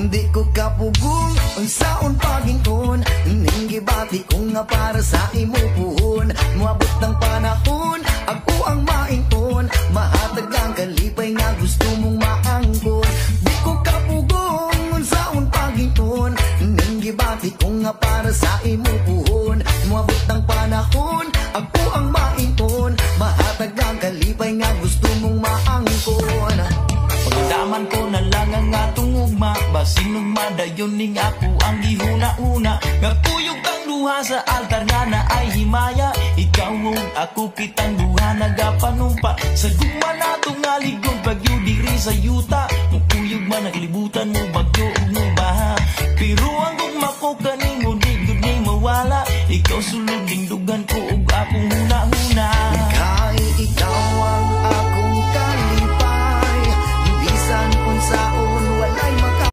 Di ko kapugong unsaon pagingon, ning gibati ko nga para sa imo puhon. Moabot ng panahon, ako ang maingon, mahatag ang kalipay nga gusto mong maangkon. Di ko kapugong unsaon pagingon, ning gibati ko nga para sa imo puhon. Moabot ng panahon, ako ang maingon, mahatag ang kalipay nga gusto mong maangkon. Pagdaman ko na lang ang atong ugma, basin ugma dayon ning ako ang gihuna-una. Nga puyog ang duha sa altar nga na ay himaya, ikaw ug ako kitang duha nagapanumpa. Sa gugma nato nga ligon bagyo diri sa yuta, mupuyog man naglibutan mo bagyo ug mo baha. Pero ang gugma ko kanimo di gud ni mawala, ikaw sulod ning dugan ko ug akong huna-huna. Kay ikaw ang akong kalipay, bisan unsa